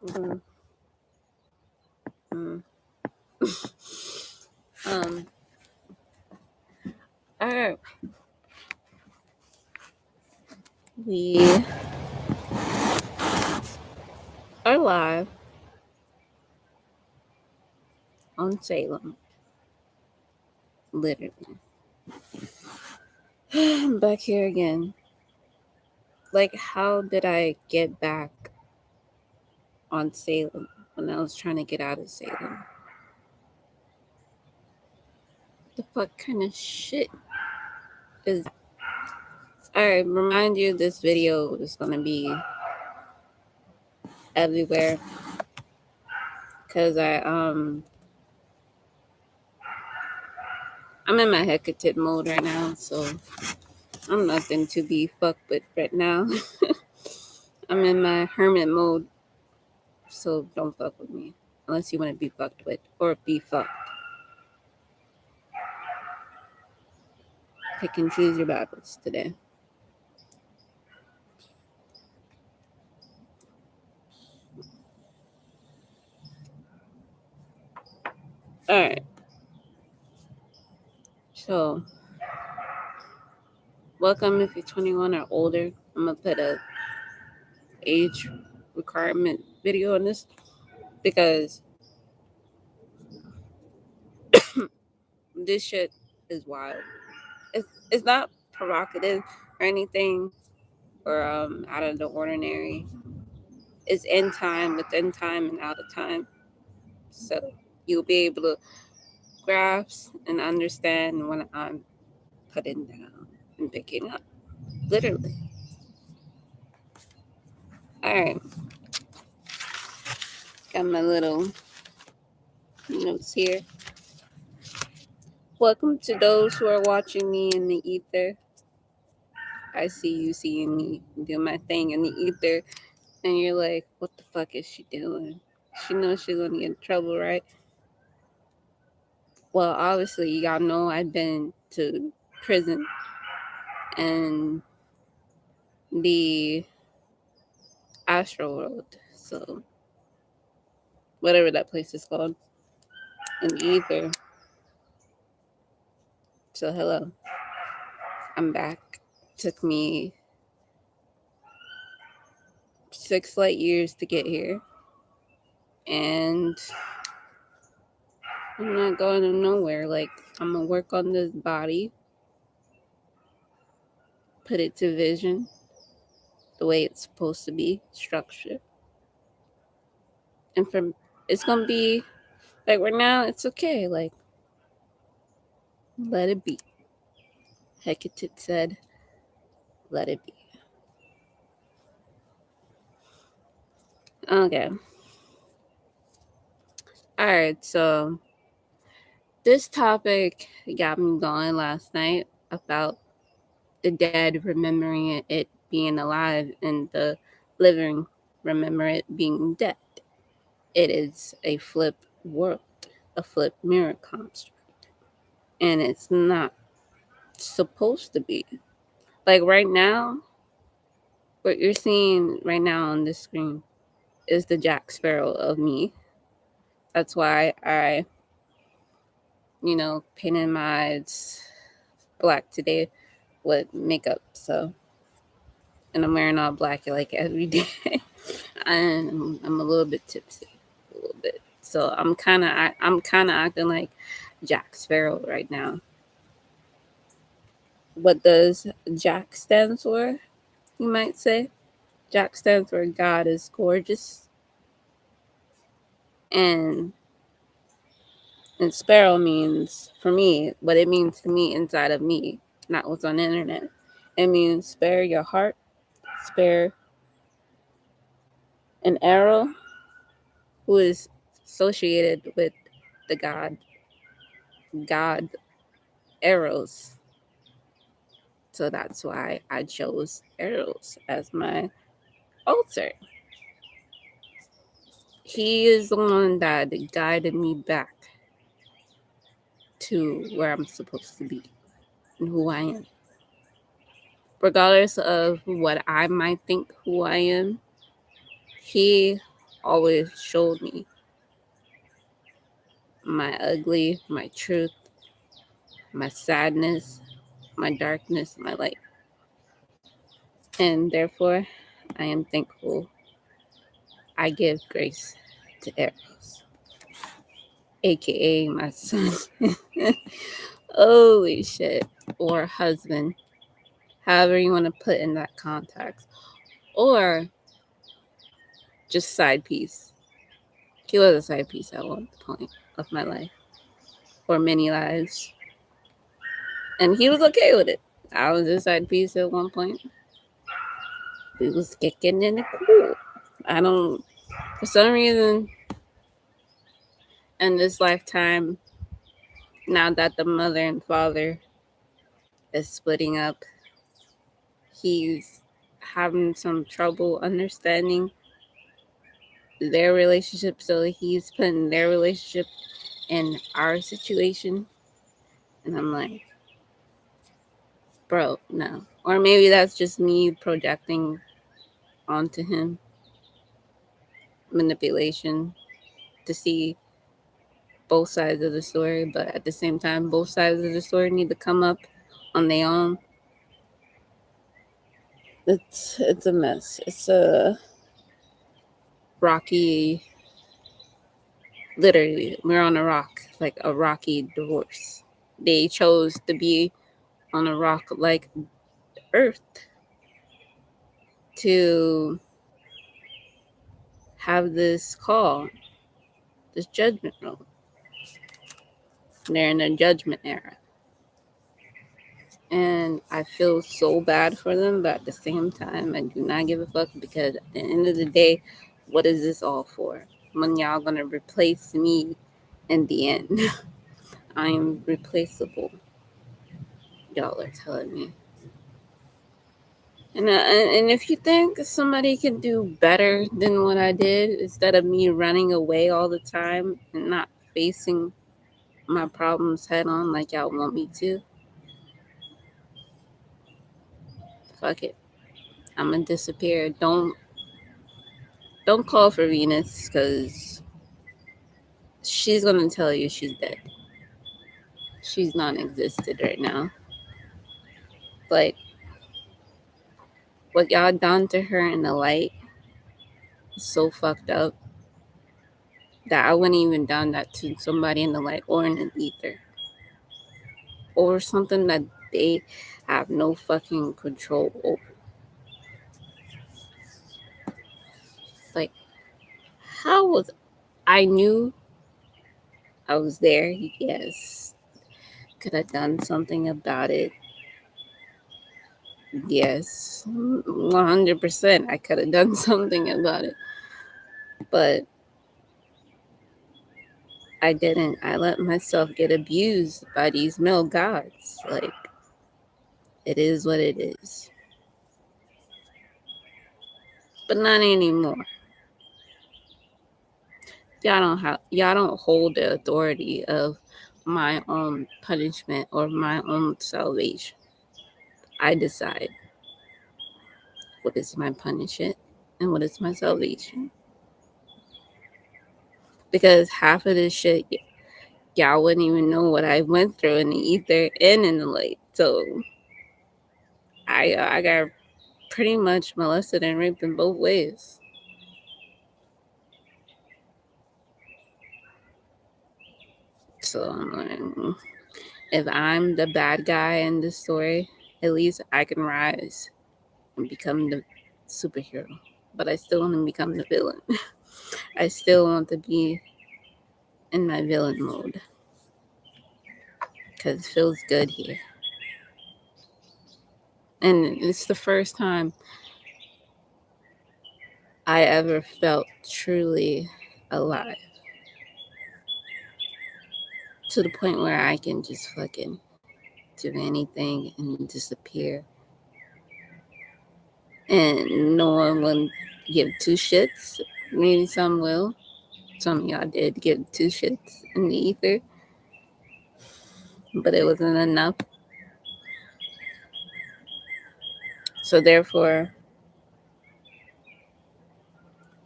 Mm. All right. We are live on Salem. Literally. I'm back here again. Like, how did I get back on Salem when I was trying to get out of Salem? The fuck kind of shit is that? Alright, remind you this video is gonna be everywhere. Cause I'm in my Hecate mode right now, so I'm nothing to be fucked with right now. I'm in my hermit mode, so don't fuck with me unless you want to be fucked with or be fucked. Pick and choose your battles today. All right. So, welcome if you're 21 or older. I'm gonna put a age requirement video on this because this shit is wild. It's not provocative or anything or out of the ordinary. It's in time, within time, and out of time. So you'll be able to grasp and understand what I'm putting down and picking up. Literally. All right. Got my little notes here. Welcome to those who are watching me in the ether. I see you seeing me do my thing in the ether, and you're like, what the fuck is she doing? She knows she's gonna get in trouble, right? Well, obviously, y'all know I've been to prison and the astral world. So, whatever that place is called, in the ether. So, hello. I'm back. Took me 6 light years to get here. And I'm not going nowhere. Like, I'm going to work on this body, put it to vision the way it's supposed to be, structured. And it's going to be, like, right now, it's okay. Like, let it be. Hecate said, let it be. Okay. All right, so this topic got me going last night about the dead remembering it being alive and the living remember it being dead. It is a flip world, a flip mirror construct. And it's not supposed to be. Like right now, what you're seeing right now on this screen is the Jack Sparrow of me. That's why I, painted my eyes black today with makeup. So, and I'm wearing all black like every day. And I'm a little bit tipsy, a little bit. So I'm kind of acting like Jack Sparrow right now. What does Jack stand for? You might say. Jack stands for God is gorgeous, and Sparrow means for me what it means to me inside of me, not what's on the internet. It means spare your heart, spare an arrow who is associated with the God arrows. So that's why I chose arrows as my altar. He is the one that guided me back to where I'm supposed to be and who I am. Regardless of what I might think who I am, he always showed me my ugly, my truth, my sadness, my darkness, my light. And therefore, I am thankful. I give grace to Eros, aka my son. Holy shit. Or husband, however you want to put in that context. Or just side piece. He was a side piece at one point of my life, or many lives. And he was okay with it. I was a side piece at one point. We was kicking in the cool. I don't, for some reason, in this lifetime, now that the mother and father is splitting up, he's having some trouble understanding their relationship. So he's putting their relationship in our situation. And I'm like, bro, no. Or maybe that's just me projecting onto him manipulation to see both sides of the story, but at the same time, both sides of the story need to come up on their own. It's a mess. It's a rocky. Literally, we're on a rock, like a rocky divorce. They chose to be on a rock like Earth to have this call, this judgment room. They're in a judgment era. And I feel so bad for them, but at the same time, I do not give a fuck because at the end of the day, what is this all for? When y'all gonna replace me in the end? I am replaceable. Y'all are telling me. And if you think somebody can do better than what I did, instead of me running away all the time and not facing my problems head on like y'all want me to, fuck it. I'm gonna disappear. Don't call for Venus because she's gonna tell you she's dead. She's non-existent right now. Like what y'all done to her in the light is so fucked up that I wouldn't even done that to somebody in the light or in an ether or something that they have no fucking control over. Like how was I knew I was there? Yes. Could have done something about it? Yes, 100%. I could have done something about it, but I didn't. I let myself get abused by these male gods. Like, it is what it is. But not anymore. Y'all don't hold the authority of my own punishment or my own salvation. I decide what is my punishment and what is my salvation. Because half of this shit y'all wouldn't even know what I went through in the ether and in the light. So I got pretty much molested and raped in both ways. So I'm like, if I'm the bad guy in this story, at least I can rise and become the superhero. But I still want to become the villain. I still want to be in my villain mode because it feels good here. And it's the first time I ever felt truly alive to the point where I can just fucking do anything and disappear. And no one will give two shits. Maybe some will. Some of y'all did give two shits in the ether, but it wasn't enough. So therefore,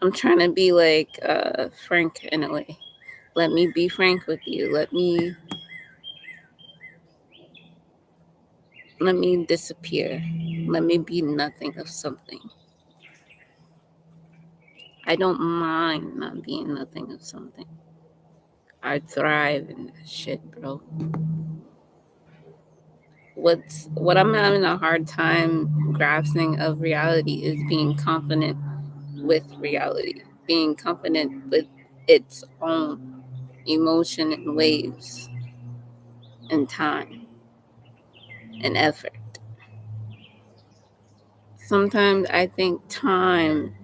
I'm trying to be like Frank in a way. Let me be frank with you. Let me disappear. Let me be nothing of something. I don't mind not being nothing of something. I thrive in that shit, bro. What I'm having a hard time grasping of reality is being confident with reality, being confident with its own emotion and waves and time and effort. Sometimes I think time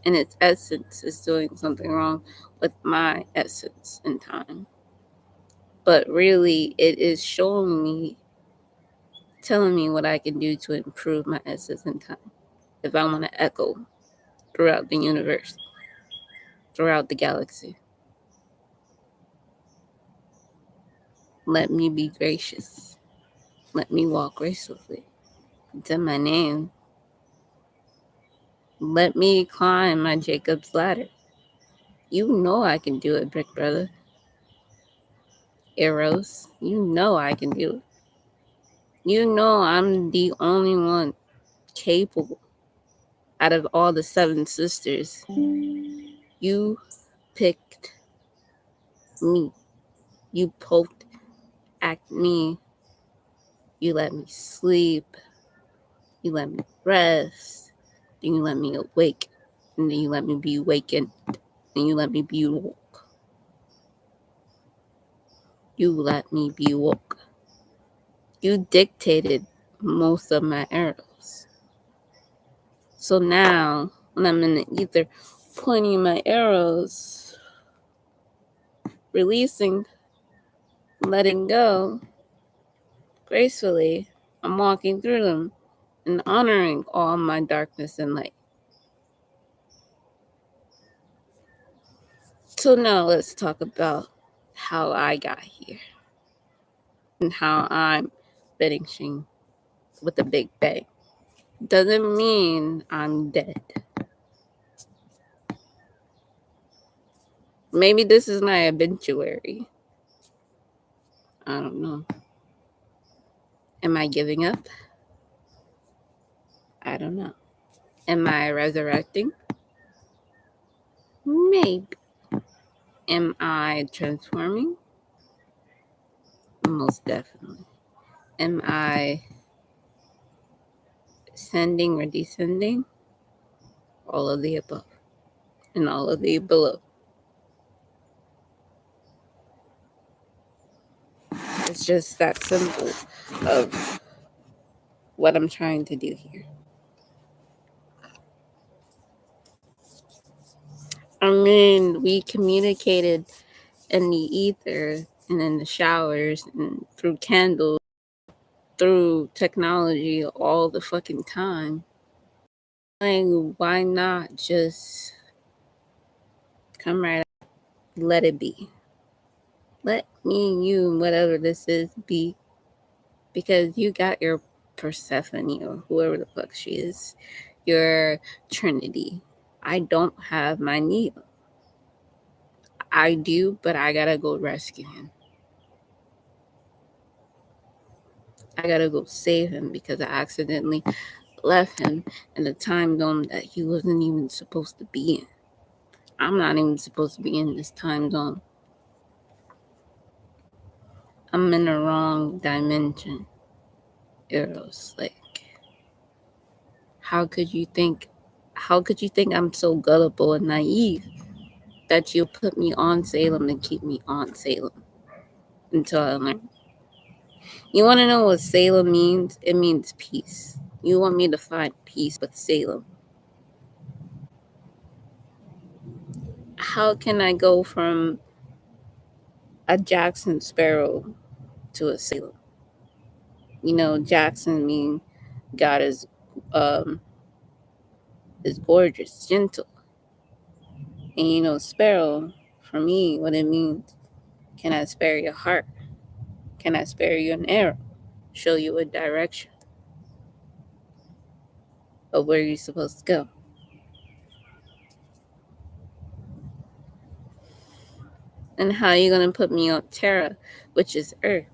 in its essence is doing something wrong with my essence and time. But really, it is showing me, telling me what I can do to improve my essence and time. If I want to echo throughout the universe, throughout the galaxy, let me be gracious. Let me walk gracefully. It's in my name. Let me climb my Jacob's ladder. You know I can do it, Brick Brother. Eros, you know I can do it. You know I'm the only one capable out of all the 7 sisters. You picked me. You poked at me. You let me sleep. You let me rest. Then you let me awake. And then you let me be awakened. And you let me be woke. You let me be woke. You dictated most of my arrows. So now, when I'm in the ether, pointing my arrows, releasing, letting go gracefully, I'm walking through them and honoring all my darkness and light. So now let's talk about how I got here and how I'm finishing with a big bang. Doesn't mean I'm dead. Maybe this is my obituary. I don't know. Am I giving up? I don't know. Am I resurrecting? Maybe. Am I transforming? Most definitely. Am I ascending or descending? All of the above and all of the below. It's just that simple of what I'm trying to do here. I mean, we communicated in the ether and in the showers and through candles, through technology all the fucking time. Like, why not just come right out, let it be? Let me and you, whatever this is, be. Because you got your Persephone or whoever the fuck she is, your Trinity. I don't have my Neo. I do, but I gotta go rescue him. I gotta go save him because I accidentally left him in a time zone that he wasn't even supposed to be in. I'm not even supposed to be in this time zone. I'm in the wrong dimension. Eros, like, how could you think I'm so gullible and naive that you'll put me on Salem and keep me on Salem until I learn? You want to know what Salem means? It means peace. You want me to find peace with Salem. How can I go from a Jackson Sparrow to a Salem? You know, Jackson means God is gorgeous, gentle. And you know, Sparrow, for me, what it means, can I spare your heart? Can I spare you an arrow? Show you a direction of where you're supposed to go. And how are you going to put me on Terra, which is Earth?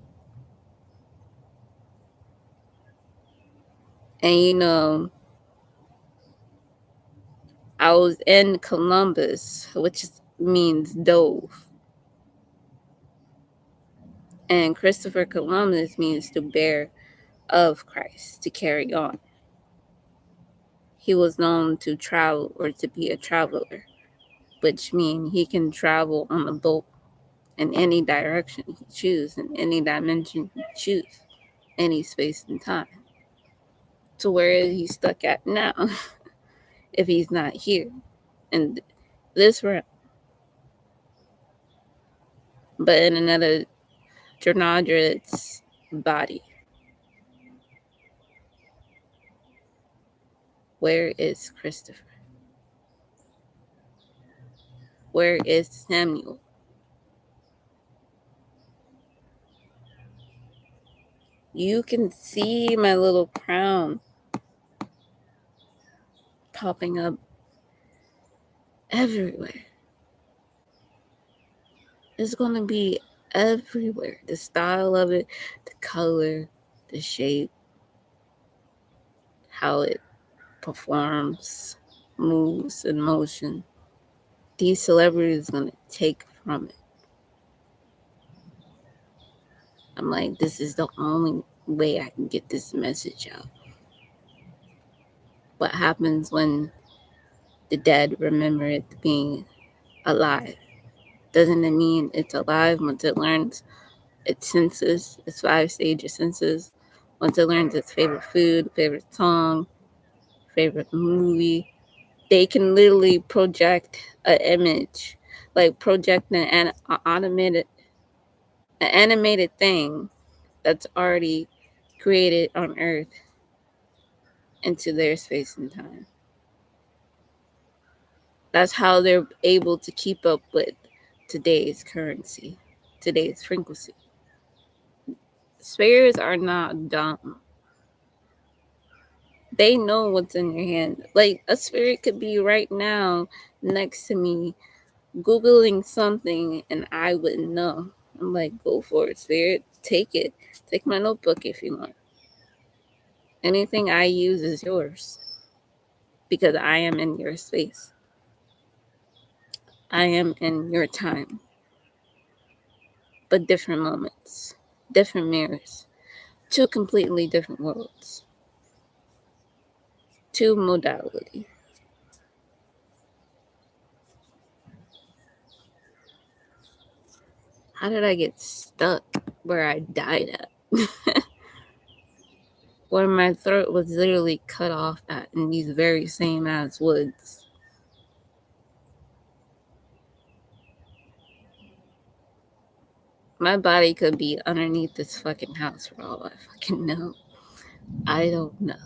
And I was in Columbus, which means dove. And Christopher Columbus means to bear of Christ, to carry on. He was known to travel or to be a traveler, which means he can travel on a boat in any direction he chooses, in any dimension he chooses, any space and time. So where is he stuck at now if he's not here in this realm, but in another Dranadrit's body? Where is Christopher? Where is Samuel? You can see my little crown popping up everywhere. It's going to be everywhere. The style of it, the color, the shape, how it performs, moves in motion. These celebrities are going to take from it. I'm like, this is the only way I can get this message out. What happens when the dead remember it being alive? Doesn't it mean it's alive once it learns its senses, its 5 stages senses? Once it learns its favorite food, favorite song, favorite movie, they can literally project an image, like project an animated thing that's already created on Earth into their space and time. That's how they're able to keep up with today's currency, today's frequency. Spirits are not dumb. They know what's in your hand. Like, a spirit could be right now next to me Googling something and I wouldn't know. I'm like, go for it, spirit. Take it. Take my notebook if you want. Anything I use is yours because I am in your space. I am in your time. But different moments, different mirrors, 2 completely different worlds, 2 modalities. How did I get stuck where I died at? Where my throat was literally cut off at in these very same ass woods. My body could be underneath this fucking house for all I fucking know. I don't know.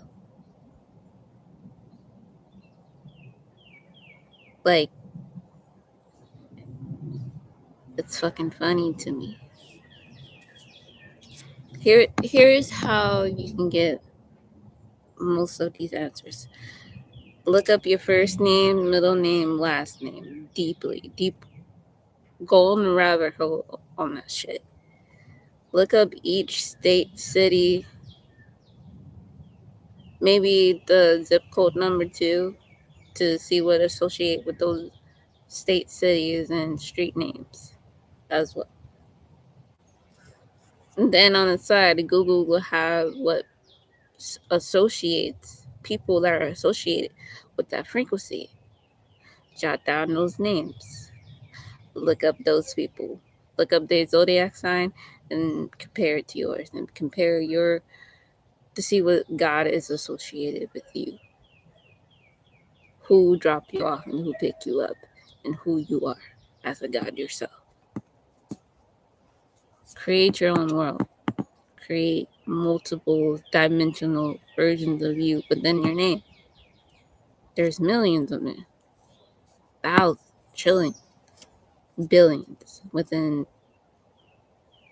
Like, it's fucking funny to me. Here's how you can get most of these answers. Look up your first name, middle name, last name deeply. Go on the rabbit hole on that shit. Look up each state, city, maybe the zip code number too, to see what associate with those state, cities, and street names as well. And then on the side, Google will have what associates people that are associated with that frequency. Jot down those names. Look up those people. Look up their zodiac sign and compare it to yours, and compare your to see what God is associated with you. Who dropped you off and who picked you up, and who you are as a God yourself. Create your own world. Create multiple dimensional versions of you within your name. There's millions of them. Thousands, trillions, billions within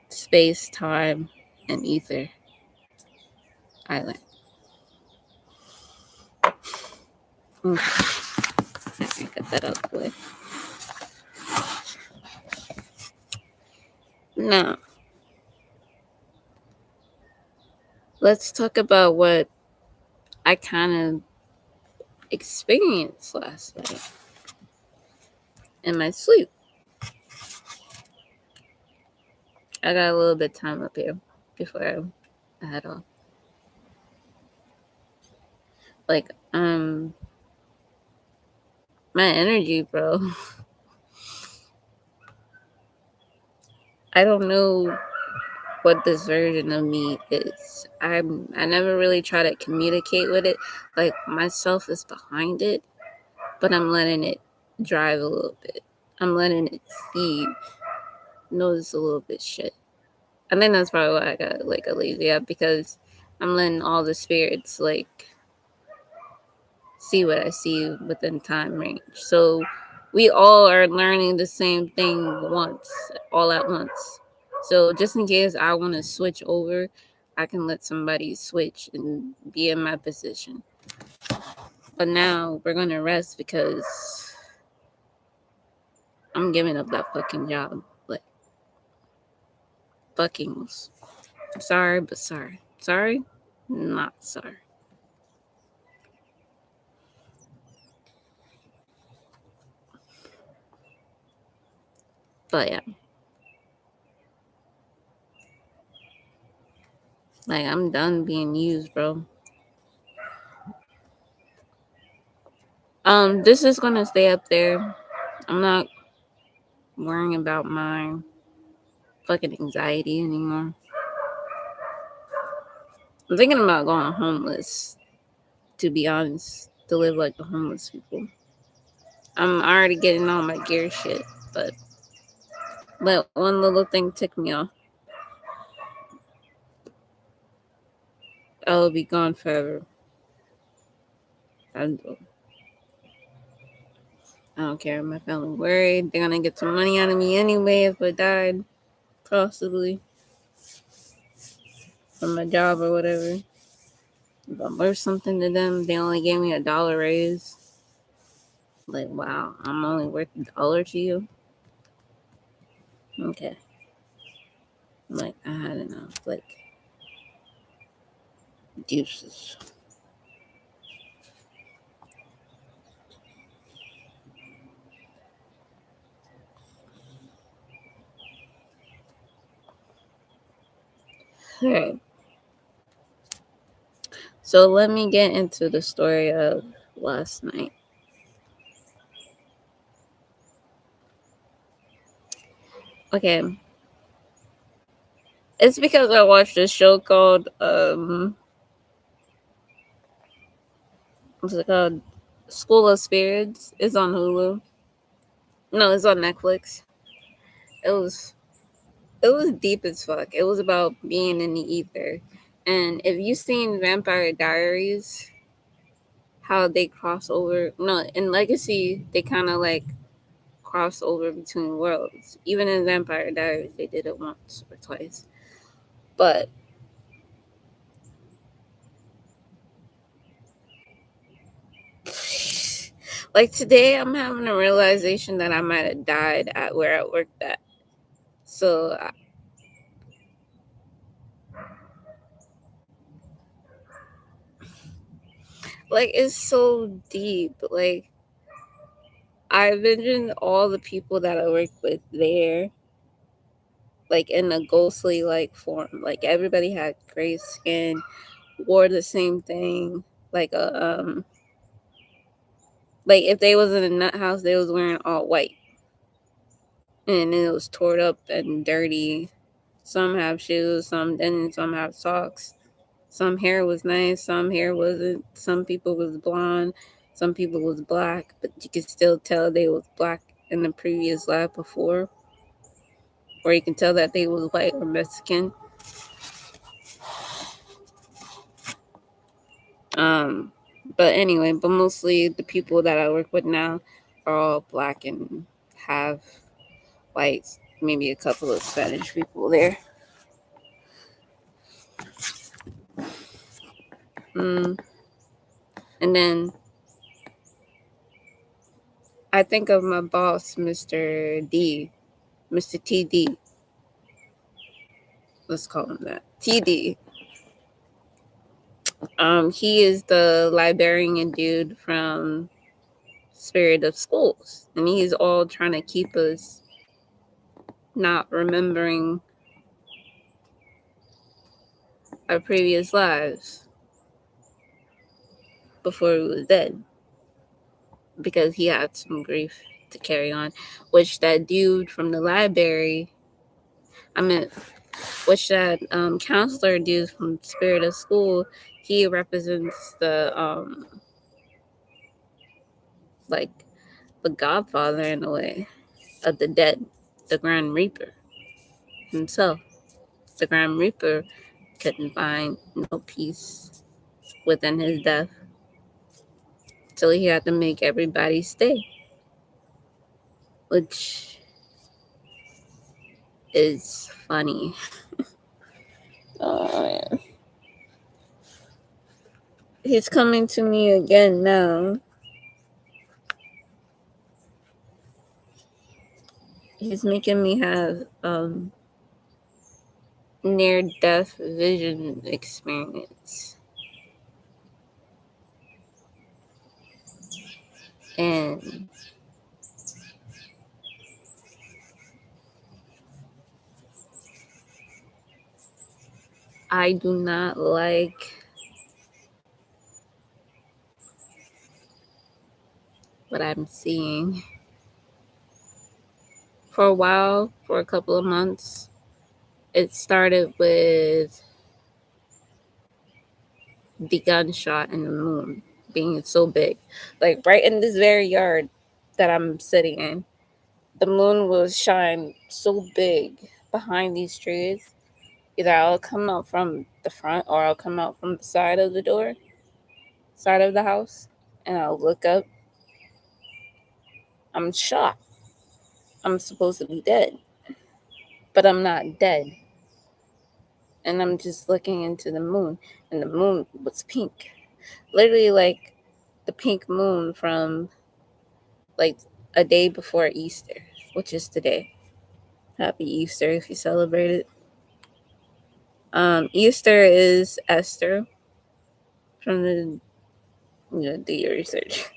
space, time, and ether island. Okay, I got that out of the way. Now, let's talk about what I kind of experienced last night in my sleep. I got a little bit of time up here before I head off. Like, my energy, bro. I don't know what this version of me is. I never really try to communicate with it. Like, myself is behind it, but I'm letting it drive a little bit. I'm letting it see, notice a little bit shit. I think that's probably why I got like a lazy app, because I'm letting all the spirits like see what I see within time range. So we all are learning the same thing once, all at once. So just in case I want to switch over, I can let somebody switch and be in my position. But now we're gonna rest because I'm giving up that fucking job. Like, fucking sorry, but sorry. Sorry, not sorry. But yeah, like, I'm done being used, bro. This is gonna stay up there. I'm not worrying about my fucking anxiety anymore. I'm thinking about going homeless, to be honest, to live like the homeless people. I'm already getting all my gear shit, but let one little thing tick me off, I'll be gone forever. I don't care. My family worried. They're gonna get some money out of me anyway if I died, possibly, from my job or whatever. If I'm worth something to them, they only gave me $1 raise. Like, wow, I'm only worth $1 to you? Okay. Like, I had enough. Like, deuces. Alright. So let me get into the story of last night. Okay. It's because I watched a show called what's it called? School of Spirits. It's on Hulu. No, it's on Netflix. It was it was deep as fuck. It was about being in the ether. And if you've seen Vampire Diaries, how they cross over, no, in Legacy they kinda like cross over between worlds. Even in Vampire Diaries they did it once or twice. But like today, I'm having a realization that I might have died at where I worked at. So, like, it's so deep. Like, I envisioned all the people that I worked with there, like, in a ghostly, like, form. Like, everybody had gray skin, wore the same thing. Like, like, if they was in a nut house, they was wearing all white. And it was torn up and dirty. Some have shoes, some didn't, some have socks. Some hair was nice, some hair wasn't. Some people was blonde, some people was black, but you could still tell they was black in the previous life before. Or you can tell that they was white or Mexican. Um, but anyway, but mostly the people that I work with now are all black and have white, maybe a couple of Spanish people there. Mm. And then I think of my boss, Mr. D, Mr. TD. let's call him that, TD. He is the librarian dude from Spirit of Schools, and he's all trying to keep us not remembering our previous lives before we was dead, because he had some grief to carry on, which that dude from the library, I mean, which that counselor dude from Spirit of School, he represents the like the godfather in a way of the dead, the Grand Reaper himself. The Grand Reaper couldn't find no peace within his death, so he had to make everybody stay, which is funny. Oh man. He's coming to me again now. He's making me have near death vision experience. And I do not like what I'm seeing. For a while, for a couple of months, it started with the gunshot in the moon being so big. Like right in this very yard that I'm sitting in, the moon will shine so big behind these trees. Either I'll come out from the front or I'll come out from the side of the door, side of the house, and I'll look up. I'm shocked. I'm supposed to be dead, but I'm not dead. And I'm just looking into the moon, and the moon was pink. Literally like the pink moon from like a day before Easter, which is today. Happy Easter if you celebrate it. Easter is Esther from the do your research.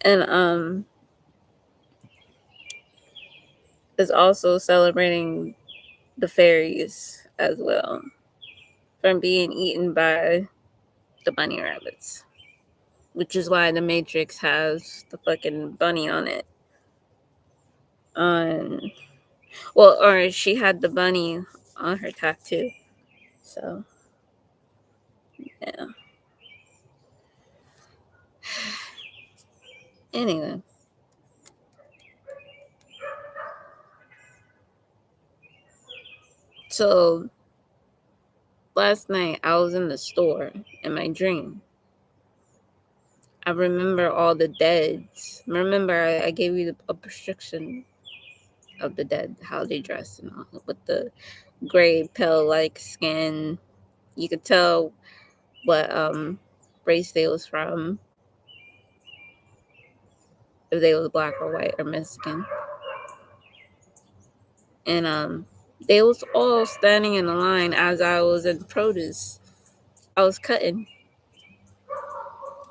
And is also celebrating the fairies as well from being eaten by the bunny rabbits, which is why the Matrix has the fucking bunny on it. Well, or she had the bunny on her tattoo. So, yeah. Anyway. So, last night I was in the store in my dream. I remember all the deads. Remember, I gave you a prescription of the dead, how they dress and all, with the gray, pale-like skin. You could tell what race they was from, if they was black or white or Mexican. And they was all standing in a line as I was in produce. I was cutting.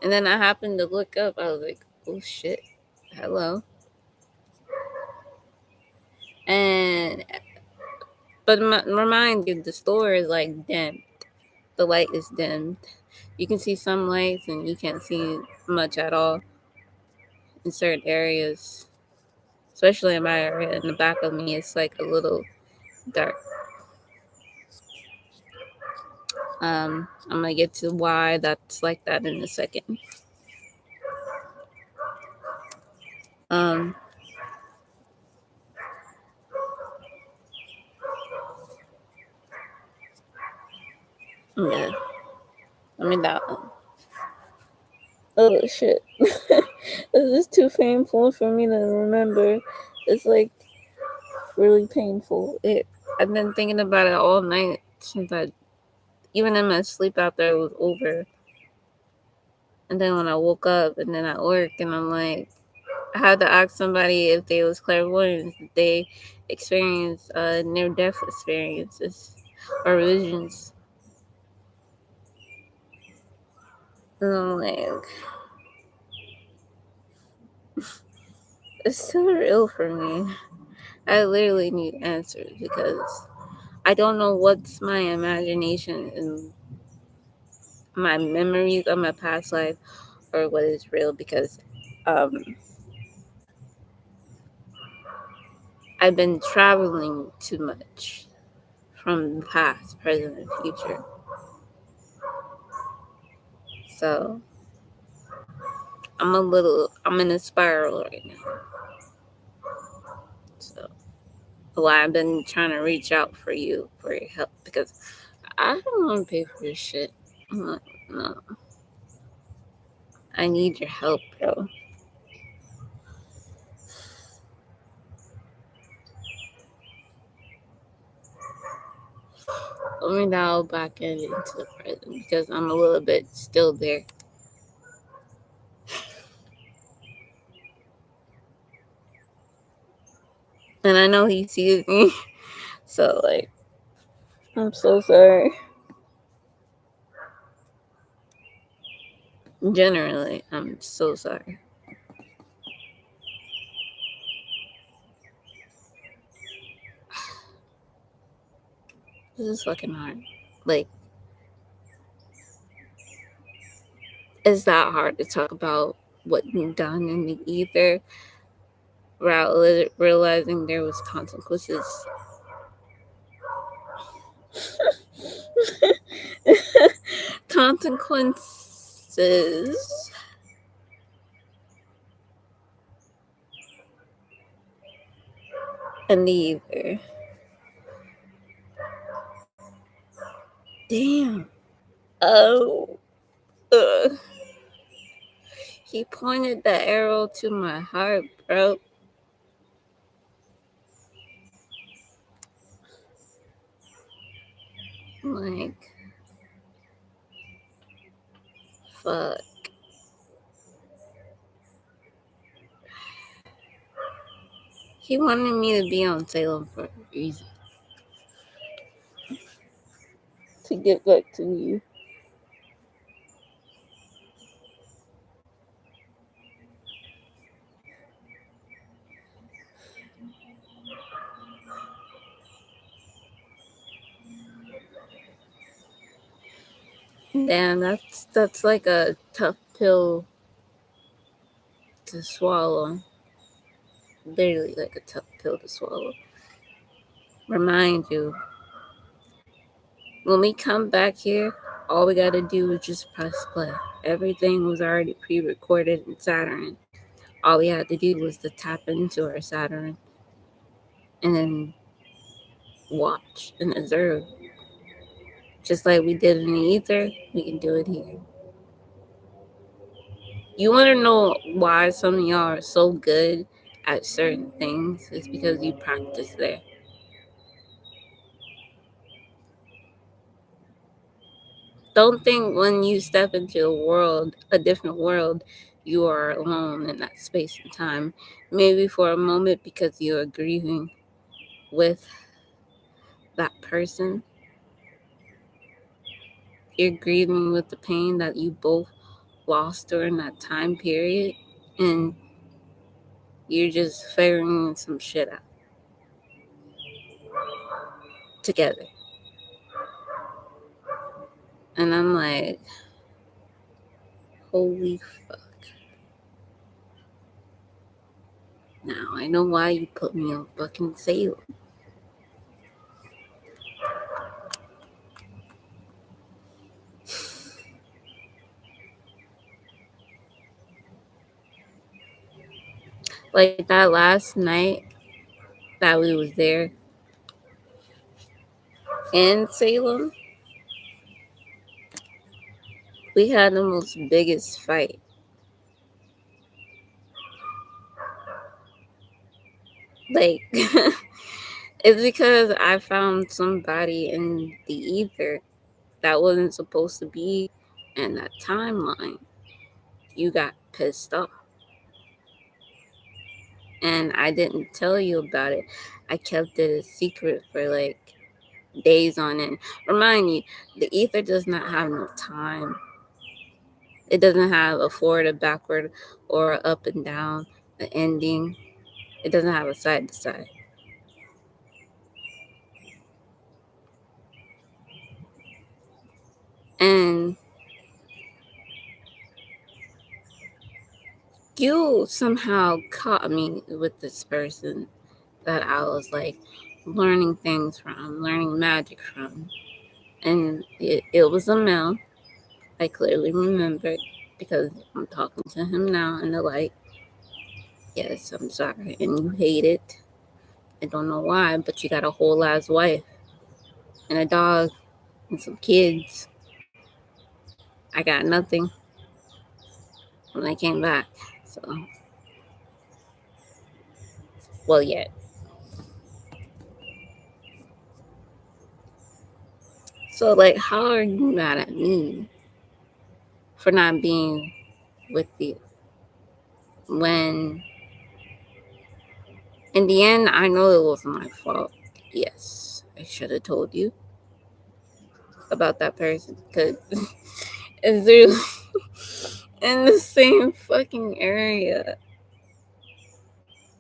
And then I happened to look up. I was like, oh shit, hello. And but remind you, the store is like dimmed. The light is dimmed. You can see some lights and you can't see much at all in certain areas. Especially in my area, in the back of me, it's like a little dark. I'm gonna get to why that's like that in a second. Um, yeah. I mean that one. Oh shit. This is too painful for me to remember. It's like really painful. I've been thinking about it all night since even in my sleep after it was over. And then when I woke up and then at work and I'm like, I had to ask somebody if they was clairvoyant, if they experienced near-death experiences. or visions. And I'm like, it's so real for me. I literally need answers because I don't know what's my imagination and my memories of my past life or what is real because I've been traveling too much from the past, present, and future. So I'm in a spiral right now. So why I've been trying to reach out for you for your help because I don't want to pay for this shit. I'm like, no, I need your help, bro. Let me dial back into the present because I'm a little bit still there. And I know he sees me. So, like, I'm so sorry. Generally, I'm so sorry. This is fucking hard. Like, it's that hard to talk about what you've done in the ether without realizing there was consequences. Consequences. In the ether. Damn. Oh. Ugh. He pointed the arrow to my heart, bro. Like, fuck. He wanted me to be on Salem for a reason. To get back to you. Damn, that's like a tough pill to swallow. Literally like a tough pill to swallow. Remind you, when we come back here, all we gotta do is just press play. Everything was already pre-recorded in Saturn. All we had to do was to tap into our Saturn and then watch and observe. Just like we did in the ether, we can do it here. You want to know why some of y'all are so good at certain things? It's because you practice there. Don't think when you step into a different world, you are alone in that space and time. Maybe for a moment because you are grieving with that person. You're grieving with the pain that you both lost during that time period. And you're just figuring some shit out together. And I'm like, holy fuck. Now I know why you put me on fucking Salem. Like that last night that we was there in Salem, we had the most biggest fight. Like, it's because I found somebody in the ether that wasn't supposed to be in that timeline. You got pissed off. And I didn't tell you about it. I kept it a secret for like days on end. Remind you, the ether does not have no time. It doesn't have a forward, a backward, or a up and down, an ending. It doesn't have a side to side. And you somehow caught me with this person that I was like learning things from, learning magic from. And it was a male. I clearly remembered because I'm talking to him now in the light. Yes, I'm sorry. And you hate it. I don't know why, but you got a whole ass wife and a dog and some kids. I got nothing when I came back. So, well, yet. So, like, how are you mad at me for not being with you when, in the end, I know it was my fault. Yes, I should have told you about that person because it's literally in the same fucking area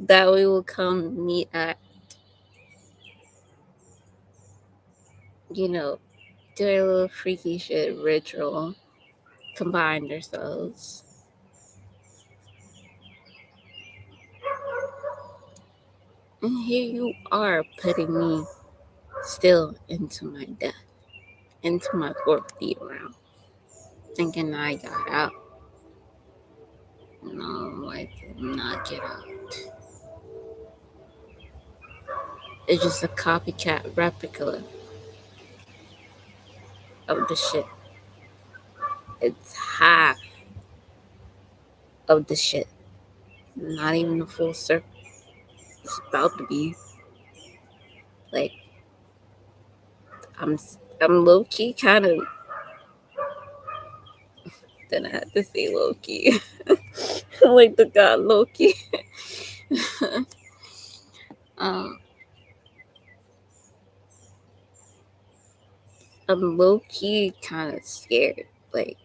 that we will come meet at, you know, do a little freaky shit ritual, combine ourselves. And here you are putting me still into my death, into my fourth beat round, thinking I got out. No, I did not get out. It's just a copycat replica of the shit. It's half of the shit. Not even a full circle. It's about to be. Like, I'm I'm low key kind of. Then I had to say low key, like the god Loki. um, I'm low key kind of scared. Like,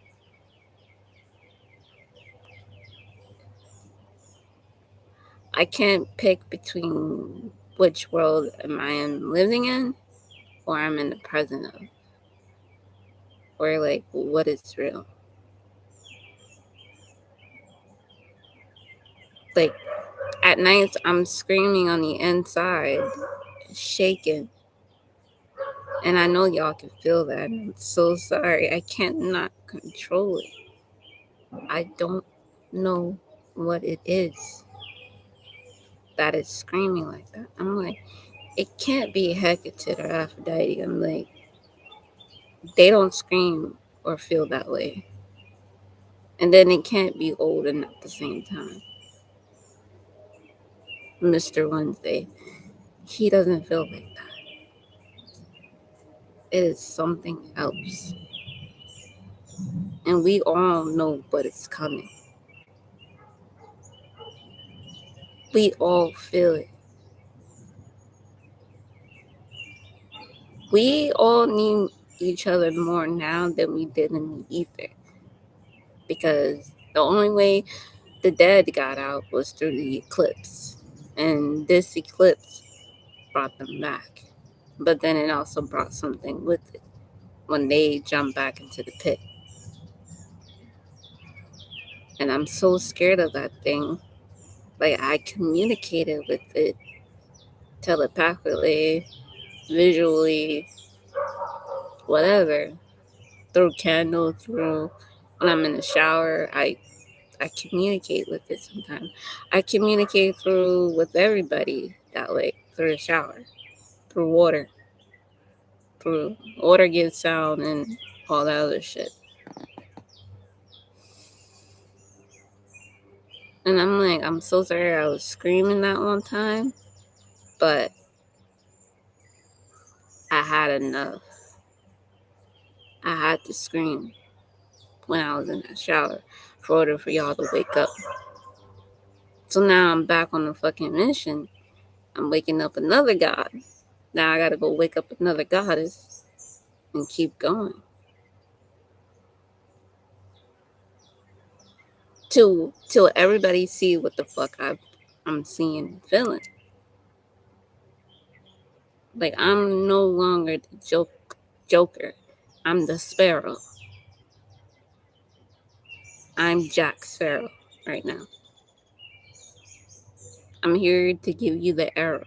I can't pick between which world am I am living in, or I'm in the present of, or like what is real. Like at nights, I'm screaming on the inside, shaking. And I know y'all can feel that. I'm so sorry. I can't not control it. I don't know what it is that is screaming like that. I'm like, it can't be Hecate or Aphrodite. I'm like, they don't scream or feel that way. And then it can't be Olden at the same time. Mr. Wednesday, he doesn't feel like that. It is something else. And we all know what is coming. We all feel it. We all need each other more now than we did in the ether. Because the only way the dead got out was through the eclipse. And this eclipse brought them back. But then it also brought something with it when they jumped back into the pit. And I'm so scared of that thing. Like, I communicated with it telepathically, visually, whatever, through candles, through when I'm in the shower. I communicate with it sometimes. I communicate through with everybody that way, through the shower, through water, through water gives sound and all that other shit. And I'm like, I'm so sorry I was screaming that one time, but I had enough. I had to scream when I was in that shower for order for y'all to wake up. So now I'm back on the fucking mission. I'm waking up another god Now I gotta go wake up another goddess and keep going. Till everybody see what the fuck I'm seeing and feeling. Like, I'm no longer the Joker. I'm the Sparrow. I'm Jack Sparrow right now. I'm here to give you the arrow.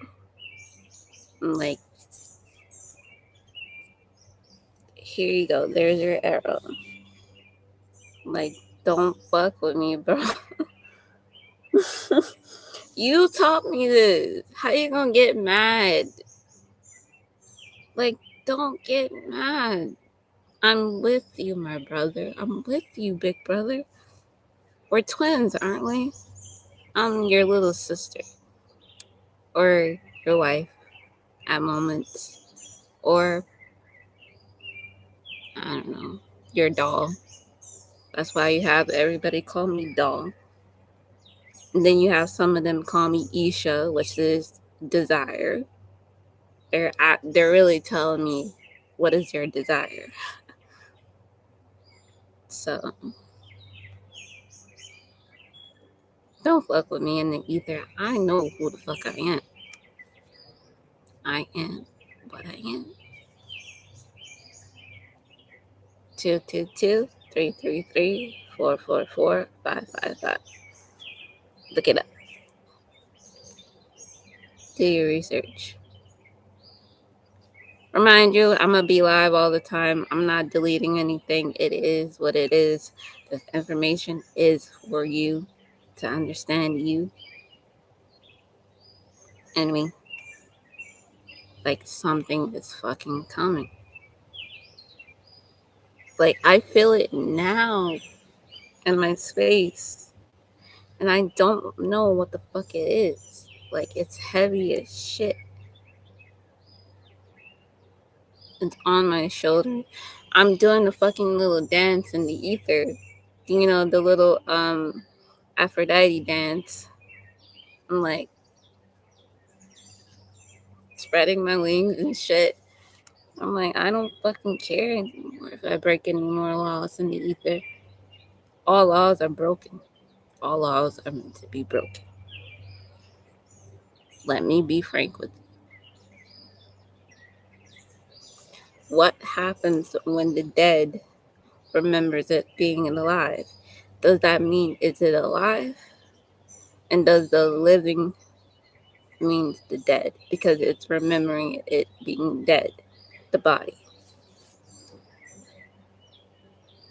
Like, here you go. There's your arrow. Like, don't fuck with me, bro. You taught me this. How you gonna get mad? Like, don't get mad. I'm with you, my brother. I'm with you, big brother. We're twins, aren't we? I'm your little sister. Or your wife at moments. Or, I don't know, your doll. That's why you have everybody call me doll. And then you have some of them call me Isha, which is desire. They're really telling me, what is your desire? So don't fuck with me in the ether. I know who the fuck I am. I am what I am. 222-333-444-555. Look it up. Do your research. Remind you, I'm gonna be live all the time. I'm not deleting anything. It is what it is. This information is for you to understand you and me. Like, something is fucking coming. Like, I feel it now in my space. And I don't know what the fuck it is. Like, it's heavy as shit. It's on my shoulder. I'm doing the fucking little dance in the ether. You know, the little Aphrodite dance. I'm like spreading my wings and shit. I'm like, I don't fucking care anymore if I break any more laws in the ether. All laws are broken. All laws are meant to be broken. Let me be frank with you. What happens when the dead remembers it being alive? Does that mean is it alive? And does the living means the dead? Because it's remembering it being dead, the body.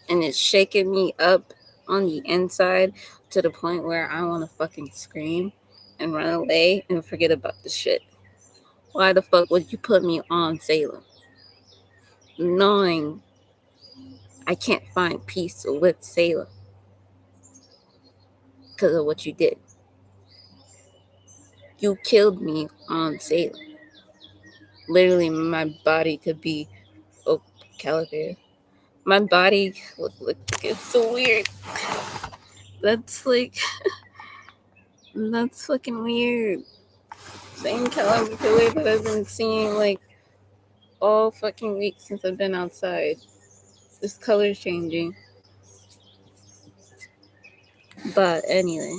And it's shaking me up on the inside to the point where I want to fucking scream and run away and forget about the shit. Why the fuck would you put me on Salem? Knowing I can't find peace with Salem because of what you did. You killed me on Salem. Literally, my body could be. Oh, Caliber. My body. Look, it's so weird. That's like. That's fucking weird. Same Caliber that I've been seeing like all fucking week since I've been outside. This color's changing. But anyway.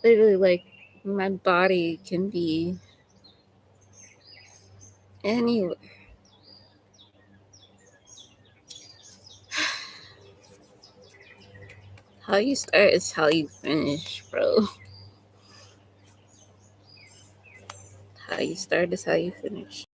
Literally, like, my body can be anywhere. How you start is how you finish, bro. How you start is how you finish.